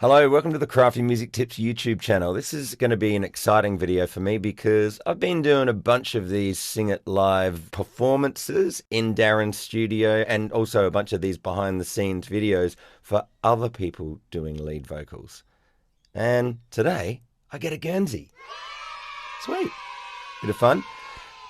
Hello, welcome to the Crafty Music Tips YouTube channel. This is going to be an exciting video for me because I've been doing a bunch of these Sing It Live performances in Darren's studio and also a bunch of these behind the scenes videos for other people doing lead vocals. And today I get a Guernsey. Sweet. Bit of fun.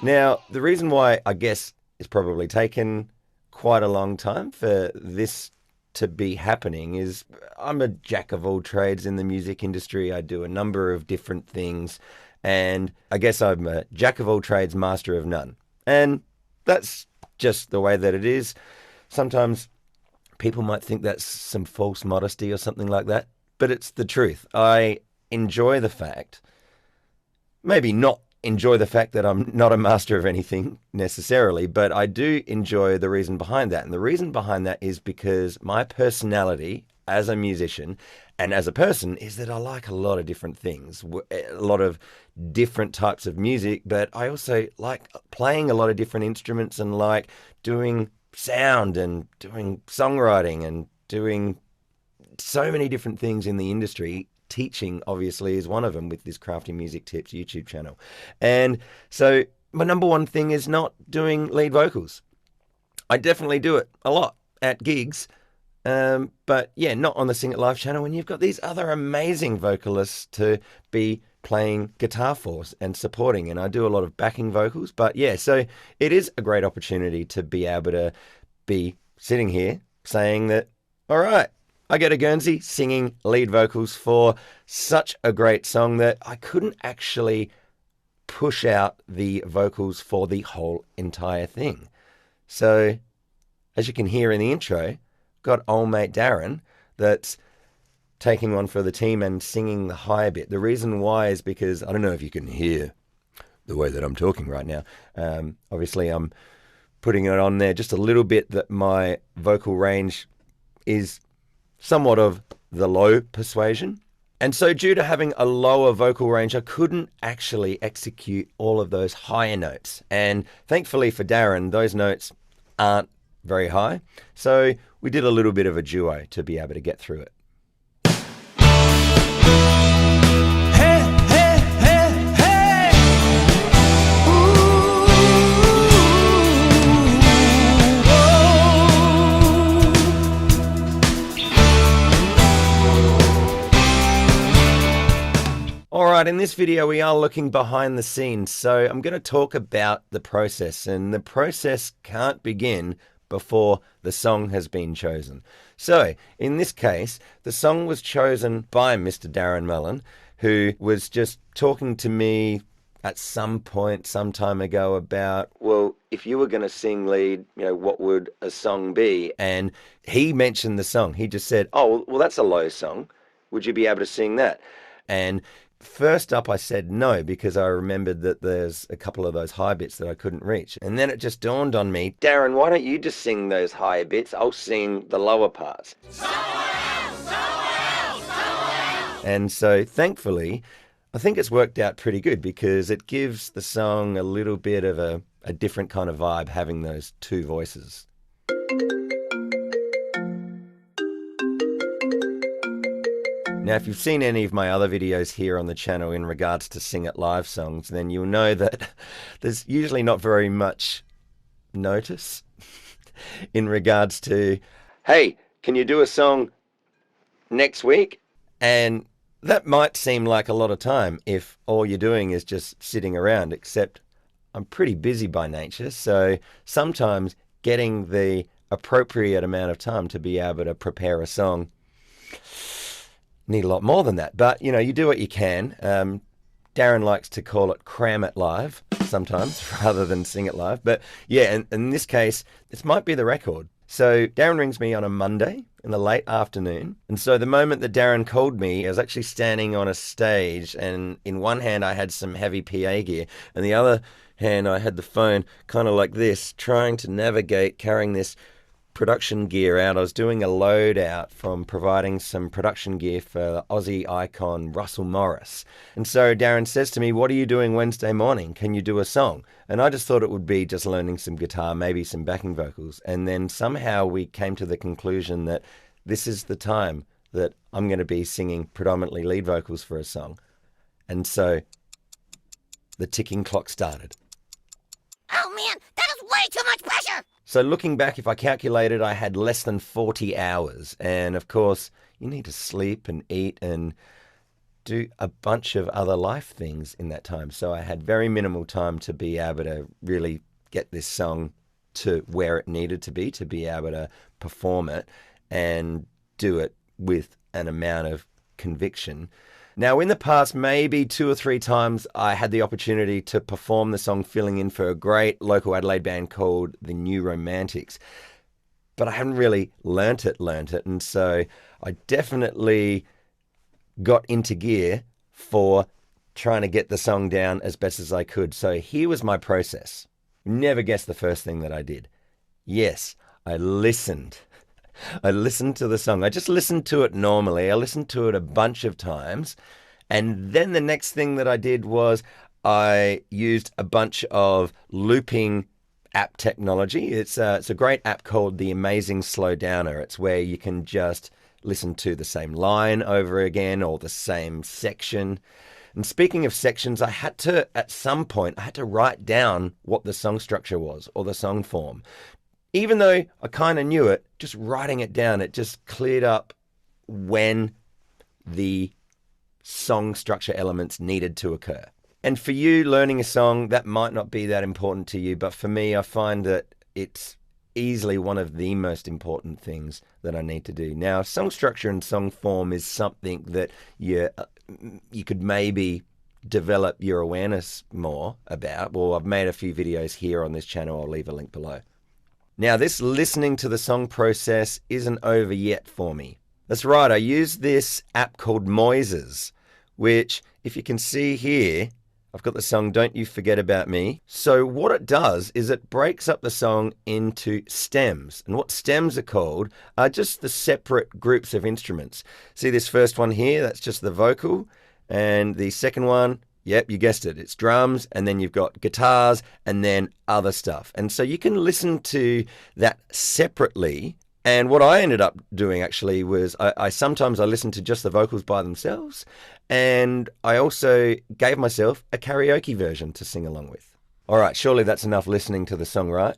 Now, the reason why I guess it's probably taken quite a long time for this to be happening is I'm a jack of all trades in the music industry. I do a number of different things, and I guess I'm a jack of all trades, master of none. And that's just the way that it is. Sometimes people might think that's some false modesty or something like that, but it's the truth. I enjoy the fact, maybe not enjoy the fact that I'm not a master of anything necessarily, but I do enjoy the reason behind that. And the reason behind that is because my personality as a musician and as a person is that I like a lot of different things, a lot of different types of music, but I also like playing a lot of different instruments and like doing sound and doing songwriting and doing so many different things in the industry. Teaching obviously is one of them with this Crafty Music Tips YouTube channel. And so my number one thing is not doing lead vocals. I definitely do it a lot at gigs, but yeah, not on the Sing It Live channel when you've got these other amazing vocalists to be playing guitar for and supporting. And I do a lot of backing vocals, but yeah, so it is a great opportunity to be able to be sitting here saying that, all right, I get a Guernsey singing lead vocals for such a great song that I couldn't actually push out the vocals for the whole entire thing. So, as you can hear in the intro, got old mate Darren that's taking one for the team and singing the high bit. The reason why is because, I don't know if you can hear the way that I'm talking right now. Obviously, I'm putting it on there just a little bit that my vocal range is somewhat of the low persuasion. And so due to having a lower vocal range, I couldn't actually execute all of those higher notes. And thankfully for Darren, those notes aren't very high. So we did a little bit of a duo to be able to get through it. Alright, in this video we are looking behind the scenes, so I'm going to talk about the process, and the process can't begin before the song has been chosen. So, in this case, the song was chosen by Mr. Darren Mullan, who was just talking to me at some point, some time ago about, well, if you were going to sing lead, what would a song be? And he mentioned the song. He just said, oh, well, that's a low song. Would you be able to sing that? And first up, I said no, because I remembered that there's a couple of those high bits that I couldn't reach. And then it just dawned on me, Darren, why don't you just sing those higher bits? I'll sing the lower parts. Someone else, someone else, someone else. And so thankfully, I think it's worked out pretty good because it gives the song a little bit of a different kind of vibe having those two voices. Now, if you've seen any of my other videos here on the channel in regards to Sing It Live songs, then you'll know that there's usually not very much notice in regards to, hey, can you do a song next week? And that might seem like a lot of time if all you're doing is just sitting around, except I'm pretty busy by nature, so sometimes getting the appropriate amount of time to be able to prepare a song need a lot more than that, but you do what you can. Darren likes to call it cram it live sometimes rather than sing it live, but yeah, in this case this might be the record. So Darren rings me on a Monday in the late afternoon, and so the moment that Darren called me, I was actually standing on a stage, and in one hand I had some heavy PA gear, and the other hand I had the phone kind of like this, trying to navigate carrying this production gear out. I was doing a load out from providing some production gear for Aussie icon Russell Morris. And so Darren says to me, what are you doing Wednesday morning? Can you do a song? And I just thought it would be just learning some guitar, maybe some backing vocals. And then somehow we came to the conclusion that this is the time that I'm going to be singing predominantly lead vocals for a song. And so the ticking clock started. Oh man, that is way too much pressure! So looking back, if I calculated, I had less than 40 hours. And of course, you need to sleep and eat and do a bunch of other life things in that time. So I had very minimal time to be able to really get this song to where it needed to be able to perform it and do it with an amount of conviction. Now, in the past, maybe 2 or 3 times, I had the opportunity to perform the song filling in for a great local Adelaide band called the New Romantics. But I hadn't really learnt it. And so I definitely got into gear for trying to get the song down as best as I could. So here was my process. Never guess the first thing that I did. Yes, I listened. I listened to the song. I just listened to it normally. I listened to it a bunch of times. And then the next thing that I did was I used a bunch of looping app technology. It's a great app called The Amazing Slowdowner. It's where you can just listen to the same line over again or the same section. And speaking of sections, at some point, I had to write down what the song structure was or the song form. Even though I kind of knew it, just writing it down, it just cleared up when the song structure elements needed to occur. And for you, learning a song, that might not be that important to you, but for me, I find that it's easily one of the most important things that I need to do. Now, song structure and song form is something that you could maybe develop your awareness more about. Well, I've made a few videos here on this channel. I'll leave a link below. Now, this listening to the song process isn't over yet for me. That's right, I use this app called Moises, which, if you can see here, I've got the song Don't You Forget About Me. So what it does is it breaks up the song into stems. And what stems are called are just the separate groups of instruments. See this first one here? That's just the vocal. And the second one, yep, you guessed it. It's drums, and then you've got guitars, and then other stuff. And so you can listen to that separately. And what I ended up doing actually was I sometimes listened to just the vocals by themselves, and I also gave myself a karaoke version to sing along with. All right, surely that's enough listening to the song, right?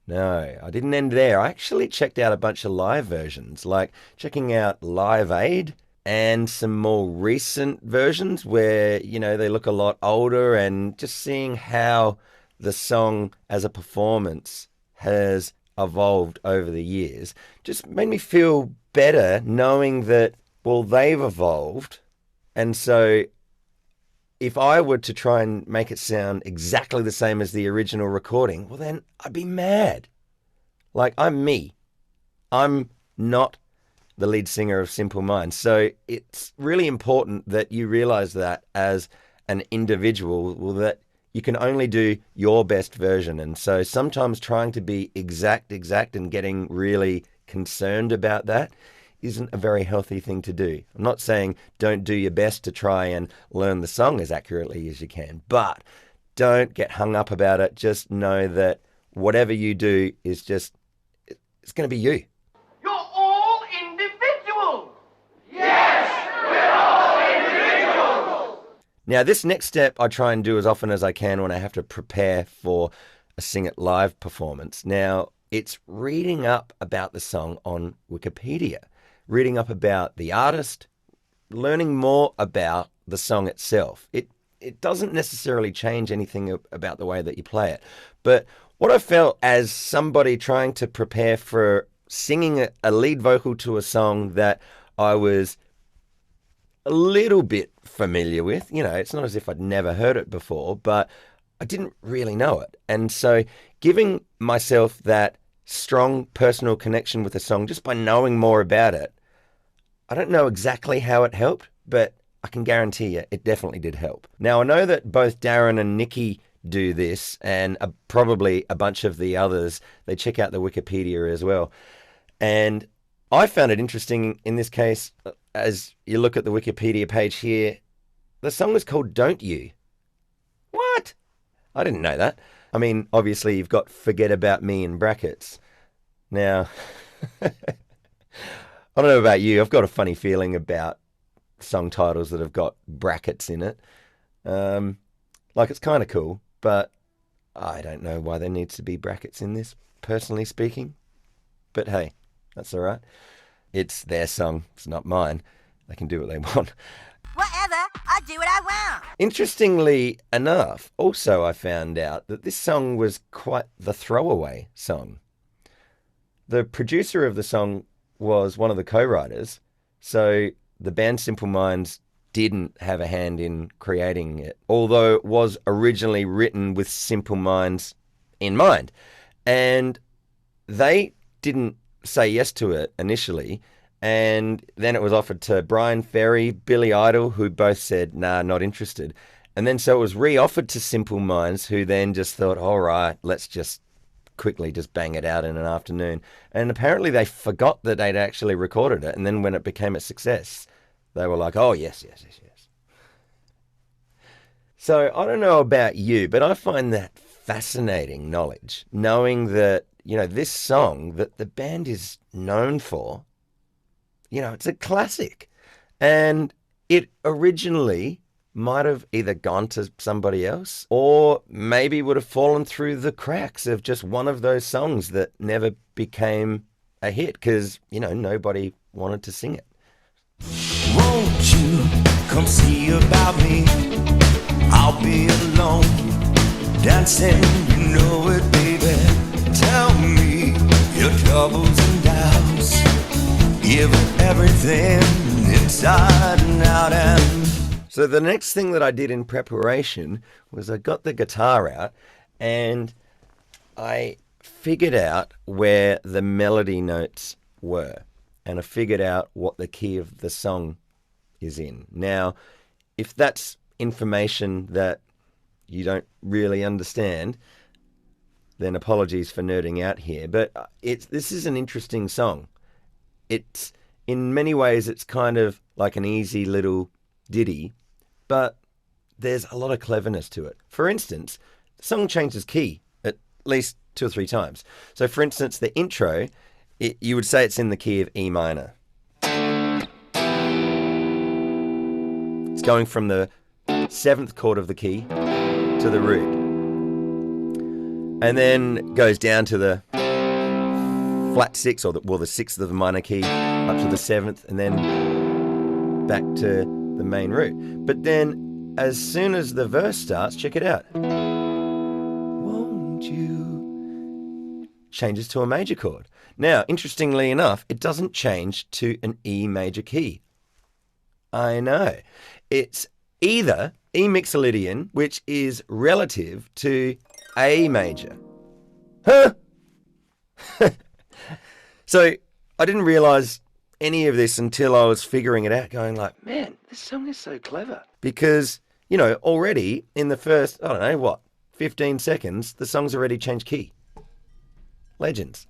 No, I didn't end there. I actually checked out a bunch of live versions, like checking out Live Aid and some more recent versions where, they look a lot older, and just seeing how the song as a performance has evolved over the years just made me feel better knowing that, well, they've evolved. And so if I were to try and make it sound exactly the same as the original recording, well, then I'd be mad. Like, I'm me. I'm not the lead singer of Simple Minds. So it's really important that you realize that as an individual, well, that you can only do your best version. And so sometimes trying to be exact and getting really concerned about that isn't a very healthy thing to do. I'm not saying don't do your best to try and learn the song as accurately as you can, but don't get hung up about it. Just know that whatever you do is it's going to be you. You're all individuals! Yes, we're all individuals! Now, this next step I try and do as often as I can when I have to prepare for a Sing It Live performance. Now, it's reading up about the song on Wikipedia, reading up about the artist, learning more about the song itself. It doesn't necessarily change anything about the way that you play it. But what I felt as somebody trying to prepare for singing a lead vocal to a song that I was a little bit familiar with, it's not as if I'd never heard it before, but I didn't really know it. And so giving myself that strong personal connection with the song just by knowing more about it, I don't know exactly how it helped, but I can guarantee you it definitely did help. Now, I know that both Darren and Nikki do this, and probably a bunch of the others, they check out the Wikipedia as well. And I found it interesting in this case, as you look at the Wikipedia page here, the song is called Don't You. What? I didn't know that. I mean, obviously you've got Forget About Me in brackets. Now, I don't know about you. I've got a funny feeling about song titles that have got brackets in it. Like, it's kind of cool, but I don't know why there needs to be brackets in this, personally speaking. But hey, that's all right. It's their song. It's not mine. They can do what they want. Whatever, I do what I want. Interestingly enough, also I found out that this song was quite the throwaway song. The producer of the song was one of the co-writers, so the band Simple Minds didn't have a hand in creating it, although it was originally written with Simple Minds in mind. And they didn't say yes to it initially, and then it was offered to Brian Ferry, Billy Idol, who both said, nah, not interested. And then so it was re-offered to Simple Minds, who then just thought, all right, let's just quickly just bang it out in an afternoon. And apparently they forgot that they'd actually recorded it, and then when it became a success, they were like, oh, yes. So I don't know about you, but I find that fascinating knowledge, knowing that, this song that the band is known for, it's a classic. And it originally might have either gone to somebody else or maybe would have fallen through the cracks of just one of those songs that never became a hit because, nobody wanted to sing it. Won't you come see about me? I'll be alone, dancing, you know it, baby. Tell me your troubles and doubts. Give it everything inside and out and... So the next thing that I did in preparation was I got the guitar out and I figured out where the melody notes were. And I figured out what the key of the song is in. Now, if that's information that you don't really understand, then apologies for nerding out here. But this is an interesting song. It's, in many ways, it's kind of like an easy little ditty, but there's a lot of cleverness to it. For instance, the song changes key at least 2 or 3 times. So, for instance, the intro, you would say it's in the key of E minor. It's going from the 7th chord of the key to the root. And then goes down to the flat 6, or the 6th of the minor key, up to the 7th, and then back to the main root. But then, as soon as the verse starts, check it out. Won't you? Changes to a major chord. Now, interestingly enough, it doesn't change to an E major key. I know. It's either E mixolydian, which is relative to A major. Huh? So I didn't realize any of this until I was figuring it out, going like, man, this song is so clever. Because, already in the first, 15 seconds, the song's already changed key. Legends.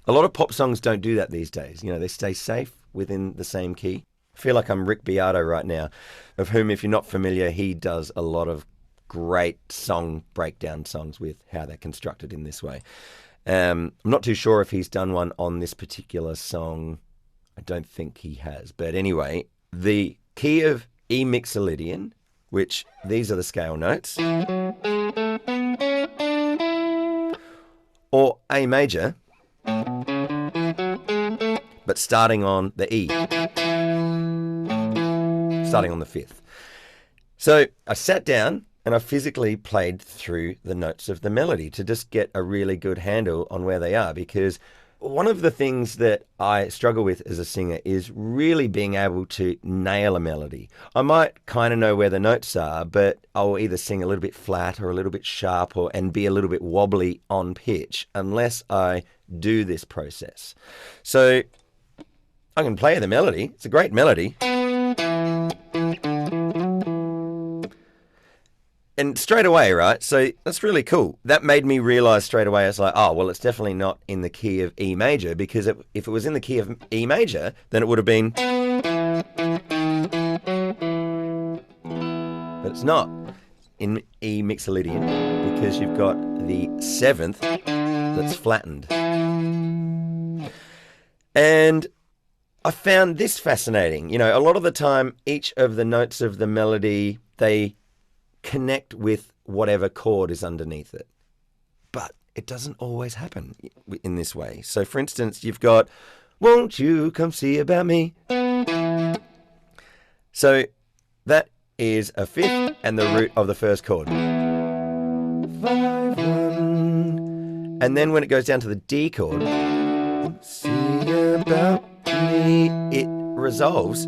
A lot of pop songs don't do that these days. They stay safe within the same key. I feel like I'm Rick Beato right now, of whom, if you're not familiar, he does a lot of great song breakdown songs with how they're constructed in this way. I'm not too sure if he's done one on this particular song. I don't think he has. But anyway, the key of E mixolydian, which these are the scale notes, or A major, but starting on the E, starting on the 5th. So I sat down and I physically played through the notes of the melody to just get a really good handle on where they are, because one of the things that I struggle with as a singer is really being able to nail a melody. I might kind of know where the notes are, but I'll either sing a little bit flat or a little bit sharp and be a little bit wobbly on pitch unless I do this process. So I can play the melody. It's a great melody. And straight away, right? So that's really cool. That made me realize straight away, it's like, oh, well, it's definitely not in the key of E major, because if it was in the key of E major, then it would have been. But it's not in E mixolydian, because you've got the 7th that's flattened. And I found this fascinating. You know, a lot of the time, each of the notes of the melody, they connect with whatever chord is underneath it. But it doesn't always happen in this way. So, for instance, you've got, won't you come see about me? So that is a fifth and the root of the first chord. 5, 1. And then when it goes down to the D chord, see about me, it resolves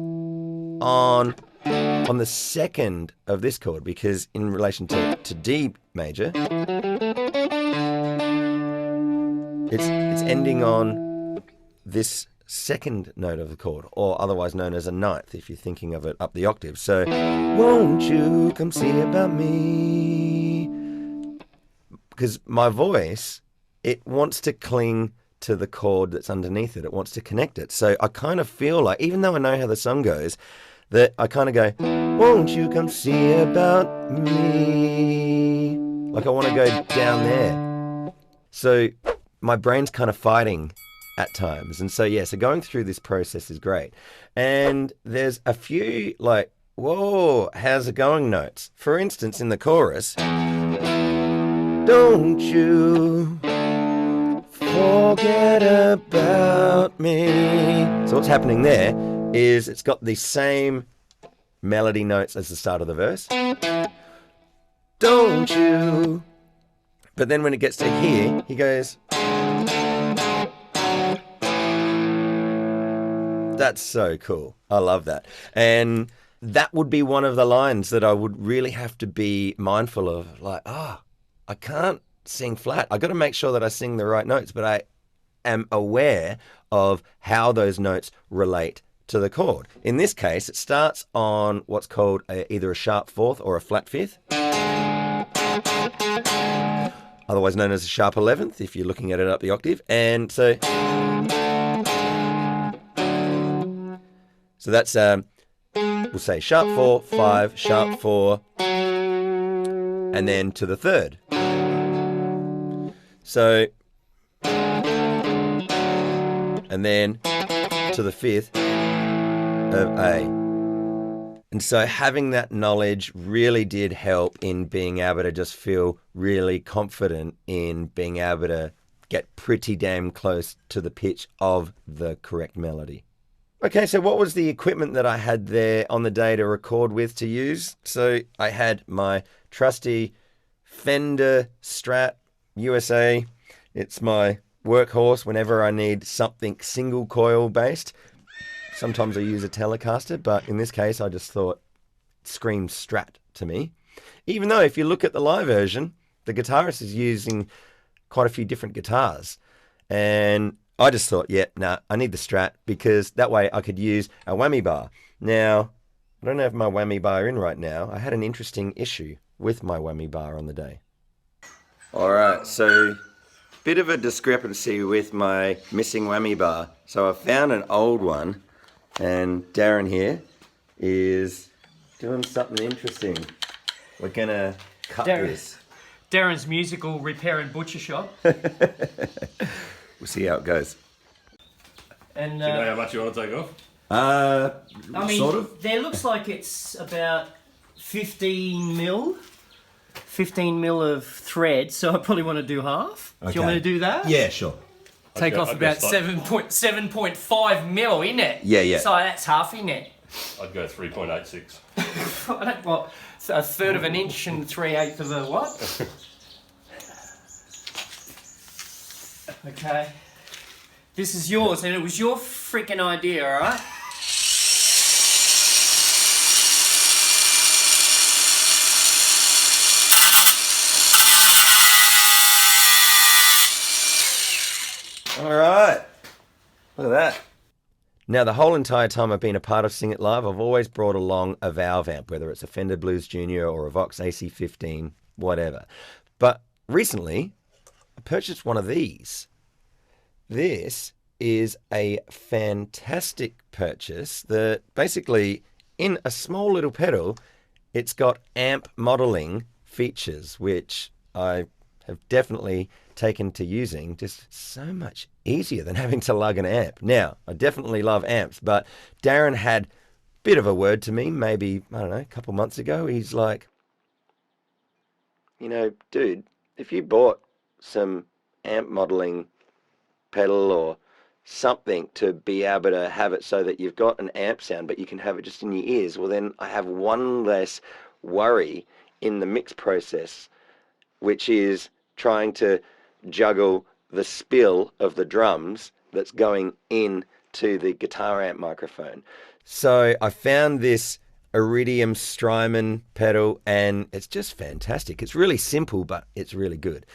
on the second of this chord, because in relation to D major, it's ending on this second note of the chord, or otherwise known as a ninth if you're thinking of it up the octave. So, won't you come see about me? Because my voice, it wants to cling to the chord that's underneath it. It wants to connect it. So I kind of feel like, even though I know how the song goes, that I kind of go, won't you come see about me? Like I want to go down there. So my brain's kind of fighting at times. And so, yeah, so going through this process is great. And there's a few like, whoa, how's it going notes. For instance, in the chorus, don't you forget about me. So what's happening there is it's got the same melody notes as the start of the verse. Don't you. But then when it gets to here, he goes, that's so cool. I love that. And that would be one of the lines that I would really have to be mindful of. Like, I can't sing flat. I got to make sure that I sing the right notes, but I am aware of how those notes relate to the chord. In this case, it starts on what's called either a sharp fourth or a flat fifth, otherwise known as a sharp 11th if you're looking at it up the octave. And so that's, we'll say sharp 4, 5, sharp 4, and then to the third. So, and then to the fifth of A. And so having that knowledge really did help in being able to just feel really confident in being able to get pretty damn close to the pitch of the correct melody. Okay, so what was the equipment that I had there on the day to record with to use? So I had my trusty Fender Strat USA. It's my workhorse whenever I need something single coil based. Sometimes I use a Telecaster, but in this case I just thought it screamed Strat to me. Even though if you look at the live version, the guitarist is using quite a few different guitars. And I just thought, I need the Strat, because that way I could use a whammy bar. Now, I don't have my whammy bar in right now. I had an interesting issue with my whammy bar on the day. All right, so bit of a discrepancy with my missing whammy bar. So I found an old one, and Darren here is doing something interesting. We're gonna cut this. Darren's musical repair and butcher shop. We'll see how it goes. And do you know how much you want to take off? I mean, sort of. there looks like it's about 15 mil of thread, so I probably want to do half. Okay. Do you want me to do that? Yeah, sure. Take off about 7.5 mil, isn't it? Yeah. So that's half, isn't it? I'd go 3.86. Well, a third of an inch and 3/8 of a what? Okay. This is yours, and it was your freaking idea, alright? Alright. Look at that. Now, the whole entire time I've been a part of Sing It Live, I've always brought along a valve amp, whether it's a Fender Blues Junior or a Vox AC15, whatever. But recently, I purchased one of these. This is a fantastic purchase that basically, in a small little pedal, it's got amp modeling features, which I have definitely taken to using, just so much easier than having to lug an amp. Now, I definitely love amps, but Darren had a bit of a word to me, maybe, I don't know, a couple months ago. He's like, you know, dude, if you bought some amp modeling pedal or something to be able to have it so that you've got an amp sound, but you can have it just in your ears, well, then I have one less worry in the mix process, which is trying to juggle the spill of the drums that's going into the guitar amp microphone. So I found this Iridium Strymon pedal, and it's just fantastic. It's really simple, but it's really good.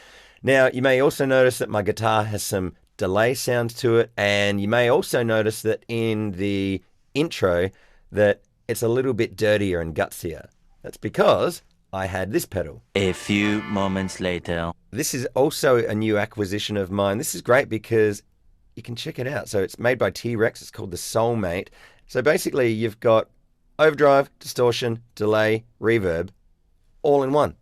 Now, you may also notice that my guitar has some delay sounds to it, and you may also notice that in the intro that it's a little bit dirtier and gutsier. That's because I had this pedal. A few moments later. This is also a new acquisition of mine. This is great because you can check it out. So it's made by T-Rex. It's called the Soulmate. So basically you've got overdrive, distortion, delay, reverb, all in one.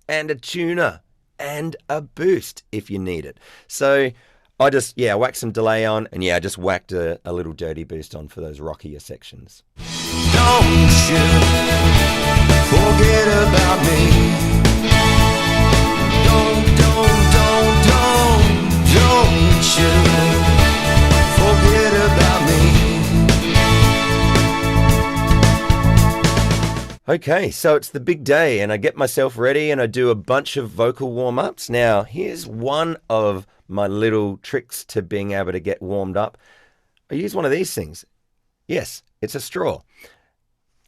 And a tuner and a boost if you need it. So I just, whacked some delay on, and I just whacked a little dirty boost on for those rockier sections. Don't you forget about me. Don't you forget about me. Okay, so it's the big day, and I get myself ready and I do a bunch of vocal warm-ups. Now, here's one of my little tricks to being able to get warmed up. I use one of these things. Yes, it's a straw.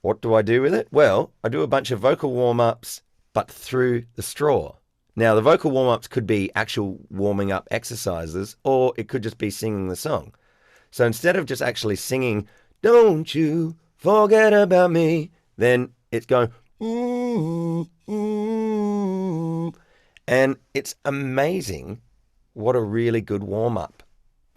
What do I do with it? Well, I do a bunch of vocal warm-ups, but through the straw. Now, the vocal warm-ups could be actual warming up exercises, or it could just be singing the song. So instead of just actually singing, "Don't you forget about me," then it's going, "Ooh, ooh." And it's amazing what a really good warm-up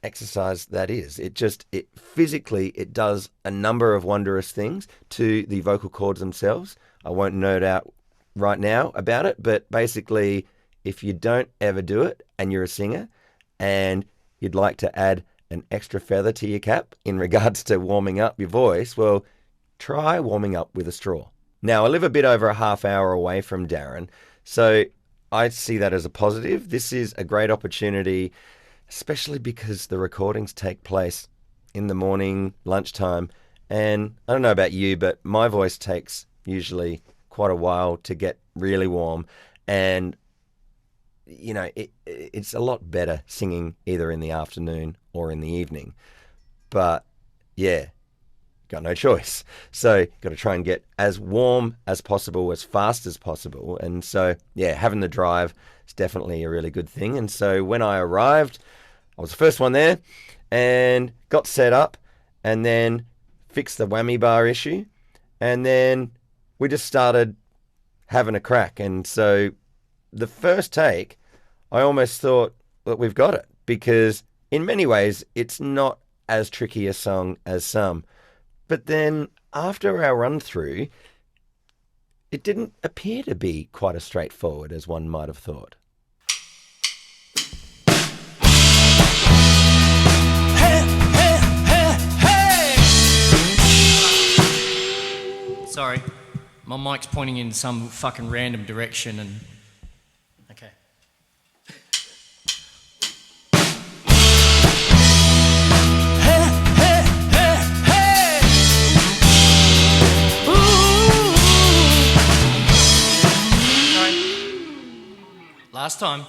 exercise that is. It physically does a number of wondrous things to the vocal cords themselves. I won't nerd out right now about it, but basically, if you don't ever do it and you're a singer and you'd like to add an extra feather to your cap in regards to warming up your voice, well, try warming up with a straw. Now, I live a bit over a half hour away from Darren, so I see that as a positive. This is a great opportunity, especially because the recordings take place in the morning, lunchtime, and I don't know about you, but my voice takes usually quite a while to get really warm, and you know, it's a lot better singing either in the afternoon or in the evening. But yeah, got no choice. So got to try and get as warm as possible, as fast as possible. And so, yeah, having the drive is definitely a really good thing. And so when I arrived, I was the first one there and got set up and then fixed the whammy bar issue. And then we just started having a crack. And so the first take, I almost thought that we've got it, because in many ways it's not as tricky a song as some. But then after our run through, it didn't appear to be quite as straightforward as one might have thought. Sorry, my mic's pointing in some fucking random direction and... Okay. Last time.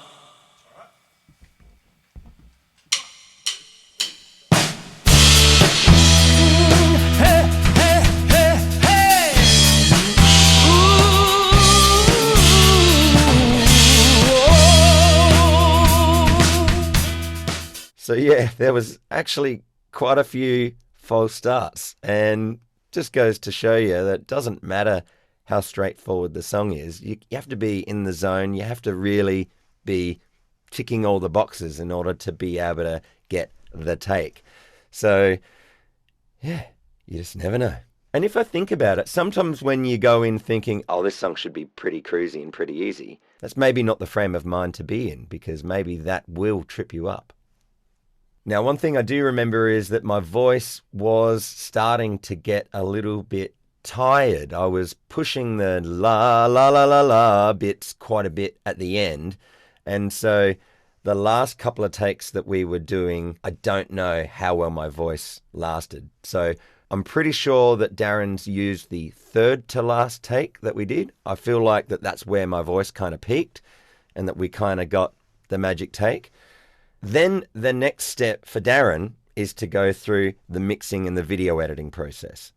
So yeah, there was actually quite a few false starts, and just goes to show you that it doesn't matter how straightforward the song is. You have to be in the zone. You have to really be ticking all the boxes in order to be able to get the take. So, yeah, you just never know. And if I think about it, sometimes when you go in thinking, oh, this song should be pretty cruisy and pretty easy, that's maybe not the frame of mind to be in, because maybe that will trip you up. Now, one thing I do remember is that my voice was starting to get a little bit tired. I was pushing the la, la, la, la, la bits quite a bit at the end. And so the last couple of takes that we were doing, I don't know how well my voice lasted. So I'm pretty sure that Darren's used the third to last take that we did. I feel like that's where my voice kind of peaked and that we kind of got the magic take. Then the next step for Darren is to go through the mixing and the video editing process.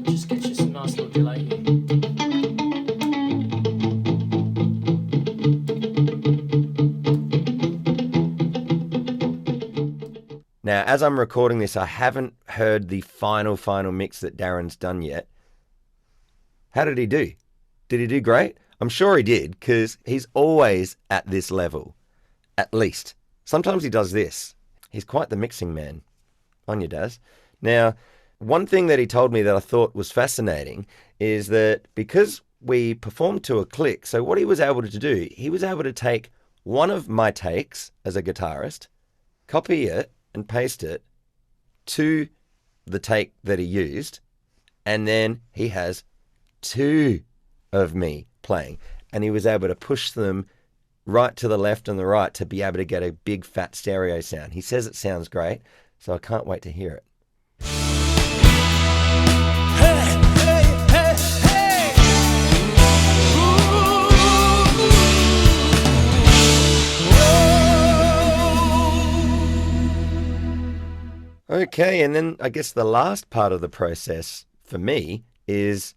Just get you some nice little delay here. Now, as I'm recording this, I haven't heard the final mix that Darren's done yet. How did he do? Did he do great? I'm sure he did, because he's always at this level, at least. Sometimes he does this. He's quite the mixing man. On your Daz. Now, one thing that he told me that I thought was fascinating is that because we performed to a click, so what he was able to do, he was able to take one of my takes as a guitarist, copy it, and paste it to the take that he used, and then he has two of me playing, and he was able to push them right to the left and the right to be able to get a big fat stereo sound. He says it sounds great, so I can't wait to hear it. Okay, and then I guess the last part of the process for me is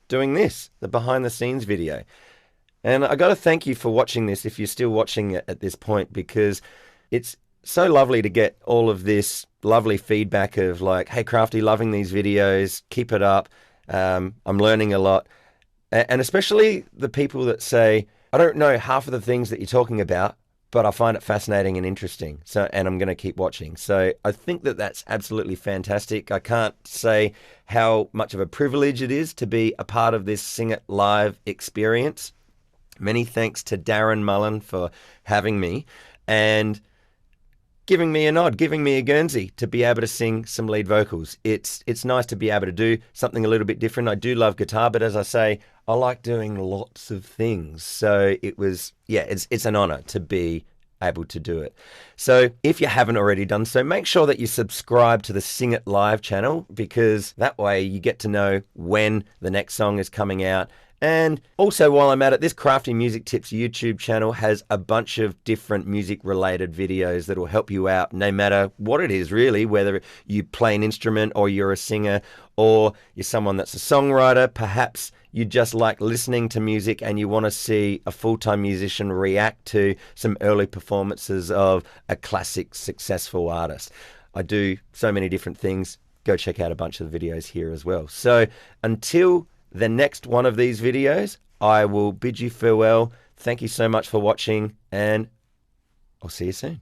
doing this, the behind the scenes video. And I got to thank you for watching this if you're still watching it at this point, because it's so lovely to get all of this lovely feedback of like, hey, Crafty, loving these videos, keep it up. I'm learning a lot. And especially the people that say, I don't know half of the things that you're talking about, but I find it fascinating and interesting. And I'm going to keep watching. So I think that that's absolutely fantastic. I can't say how much of a privilege it is to be a part of this Sing It Live experience. Many thanks to Darren Mullan for having me and giving me a nod, giving me a Guernsey to be able to sing some lead vocals. It's nice to be able to do something a little bit different. I do love guitar, but as I say, I like doing lots of things. So it was, yeah, it's an honor to be able to do it. So if you haven't already done so, make sure that you subscribe to the Sing It Live channel, because that way you get to know when the next song is coming out. And also, while I'm at it, this Crafty Music Tips YouTube channel has a bunch of different music related videos that will help you out no matter what it is, really, whether you play an instrument or you're a singer or you're someone that's a songwriter. Perhaps you just like listening to music and you want to see a full-time musician react to some early performances of a classic successful artist. I do so many different things. Go check out a bunch of the videos here as well. So until the next one of these videos, I will bid you farewell. Thank you so much for watching, and I'll see you soon.